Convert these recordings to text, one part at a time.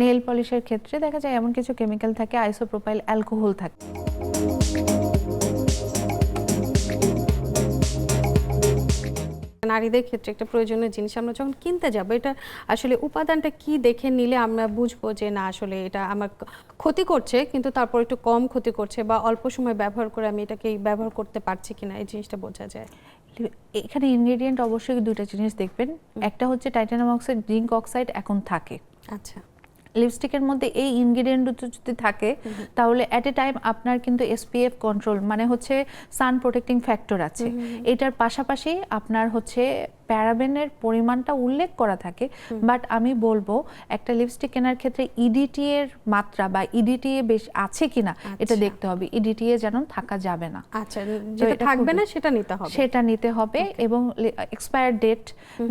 Nail পলিশের ক্ষেত্রে দেখা যায় এমন কিছু কেমিক্যাল থাকে, আইসোপ্রোপাইল অ্যালকোহল থাকে। নারীদের ক্ষেত্রে একটা প্রয়োজনীয় জিনিস আমরা যখন কিনতে যাব, এটা আসলে উপাদানটা কি দেখে নিলে আমরা বুঝবো যে না আসলে এটা আমার ক্ষতি করছে কিন্তু তারপর একটু কম ক্ষতি করছে, বা অল্প সময় ব্যবহার করে আমি এটাকে ব্যবহার করতে পারছি কিনা, এই জিনিসটা বোঝা যায়। এখানে ইনগ্রেডিয়েন্ট অবশ্যই দুইটা জিনিস দেখবেন। একটা হচ্ছে টাইটানিয়াম অক্সাইড, জিঙ্ক অক্সাইড এখন থাকে। আচ্ছা, লিপস্টিকের মধ্যে এই ইনগ্রেডিয়েন্ট দুটো যদি থাকে তাহলে অ্যাট এ টাইম আপনার কিন্তু এসপিএফ কন্ট্রোল মানে হচ্ছে সান প্রোটেক্টিং ফ্যাক্টর আছে। এটার পাশাপাশি আপনার হচ্ছে প্যারাবেনের পরিমাণটা উল্লেখ করা থাকে। বাট আমি বলবো একটা লিপস্টিক কেনার ক্ষেত্রে ইডিটি এর মাত্রা বা ইডিটি বেশি আছে কিনা এটা দেখতে হবে। ইডিটি যেন থাকা যাবে না। আচ্ছা, যেটা থাকবে না সেটা নিতে হবে, সেটা নিতে হবে। এবং এক্সপায়ার ডেট,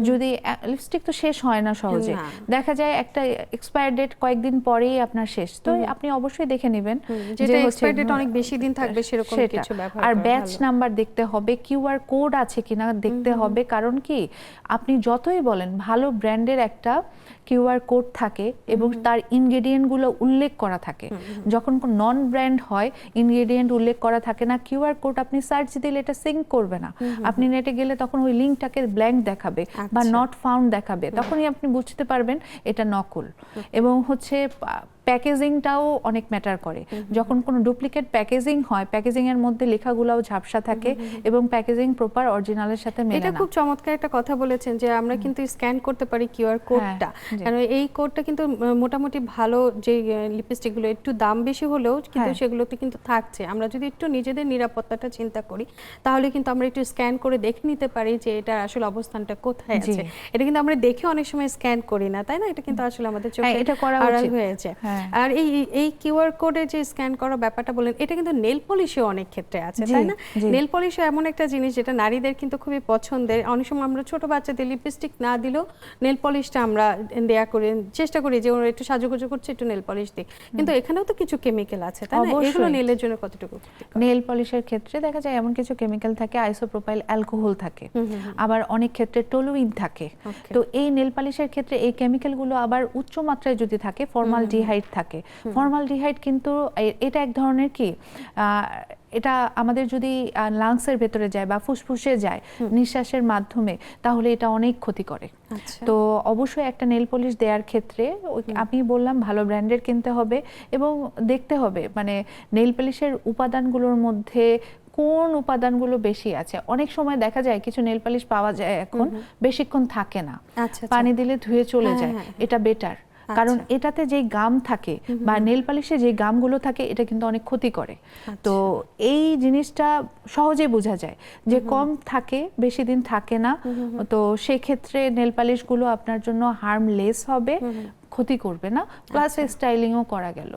যদি লিপস্টিক তো শেষ হয় না সহজে, দেখা যায় একটা এক্সপায়ার ডেট কয়েকদিন পরেই আপনার শেষ, তো আপনি অবশ্যই দেখে নেবেন যেটা এক্সপায়ার ডেট অনেক বেশি দিন থাকবে সেরকম কিছু ব্যবহার করা। আর ব্যাচ নাম্বার দেখতে হবে, কিউআর কোড আছে কিনা দেখতে হবে। কারণ কি আপনি যতই বলেন ভালো ব্র্যান্ডের একটা কিউআর কোড থাকে এবং তার ইনগ্রেডিয়েন্ট গুলো উল্লেখ করা থাকে। যখন নন ব্র্যান্ড হয় ইনগ্রেডিয়েন্ট উল্লেখ করা থাকে না, কিউআর কোড আপনি সার্চ দিলে এটা সিঙ্ক করবে না। আপনি নেটে গেলে তখন ওই লিঙ্কটাকে ব্ল্যাঙ্ক দেখাবে বা নট ফাউন্ড দেখাবে, তখনই আপনি বুঝতে পারবেন এটা নকল। এবং হচ্ছে প্যাকেজিংটাও অনেক ম্যাটার করে। যখন কোনো ডুপ্লিকেট প্যাকেজিং হয়, প্যাকেজিং এর মধ্যে লেখাগুলোও ঝাপসা থাকে এবং প্যাকেজিং প্রপার অরিজিনালের সাথে মেলে না। এটা খুব চমৎকার একটা কথা বলেছেন যে আমরা কিন্তু স্ক্যান করতে পারি কিউআর কোডটা, কারণ এই কোডটা কিন্তু মোটামুটি ভালো যে লিপস্টিকগুলো একটু দাম বেশি হলেও কিন্তু সেগুলোতে কিন্তু থাকছে। আমরা যদি একটু নিজেদের নিরাপত্তাটা চিন্তা করি তাহলে কিন্তু আমরা একটু স্ক্যান করে দেখে নিতে পারি যে এটা আসলে অবস্থানটা কোথায় আছে। এটা কিন্তু আমরা দেখে অনেক সময় স্ক্যান করি না, তাই না? এটা কিন্তু আসলে আমাদের চোখে আড়াল হয়েছে। আর এই কিউআর কোডে যে স্ক্যান করার ব্যাপারটা বলেন, এটা কিন্তু নেল পলিশে অনেক ক্ষেত্রে আছে, তাই না? নেল পলিশে এমন একটা জিনিস যেটা নারীদের কিন্তু খুবই পছন্দের। অনেক সময় আমরা ছোট বাচ্চাদের লিপস্টিক না দিলেও নেল পলিশটা আমরা দেয়া করে চেষ্টা করি যে ওরা একটু সাজুগুজু করছে একটু নেল পলিশ দিই, কিন্তু এখানেও তো কিছু কেমিক্যাল আছে, তাই না? এগুলো নেলের জন্য কতটুকু? নেল পলিশের ক্ষেত্রে দেখা যায় এমন কিছু কেমিক্যাল থাকে, আইসোপ্রোপাইল অ্যালকোহল থাকে, আবার অনেক ক্ষেত্রে টলুইন থাকে। তো এই নেল পলিশের ক্ষেত্রে এই কেমিক্যালগুলো আবার উচ্চ মাত্রায় যদি থাকে, ফর্মালডিহাইড থাকে। ফর্মালডিহাইড কিন্তু এটা এক ধরনের কি, এটা আমাদের যদি লাংসের ভেতরে যায় বা ফুসফুসে যায় নিঃশ্বাসের মাধ্যমে, তাহলে এটা অনেক ক্ষতি করে। তো অবশ্যই একটা নেল পলিশ দেওয়ার ক্ষেত্রে আমি বললাম ভালো ব্র্যান্ডের কিনতে হবে এবং দেখতে হবে মানে নেল পলিশের উপাদানগুলোর মধ্যে কোন উপাদানগুলো বেশি আছে। অনেক সময় দেখা যায় কিছু নেল পলিশ পাওয়া যায় এখন বেশিক্ষণ থাকে না, পানি দিলে ধুয়ে চলে যায়, এটা বেটার। কারণ এটাতে যে গাম থাকে বা নেল পলিশে যে গামগুলো থাকে এটা কিন্তু অনেক ক্ষতি করে। তো এই জিনিসটা সহজে বোঝা যায় যে কম থাকে, বেশি দিন থাকে না। তো সেক্ষেত্রে নেল পলিশগুলো আপনার জন্য হার্মলেস হবে, ক্ষতি করবে না, প্লাস স্টাইলিংও করা গেল।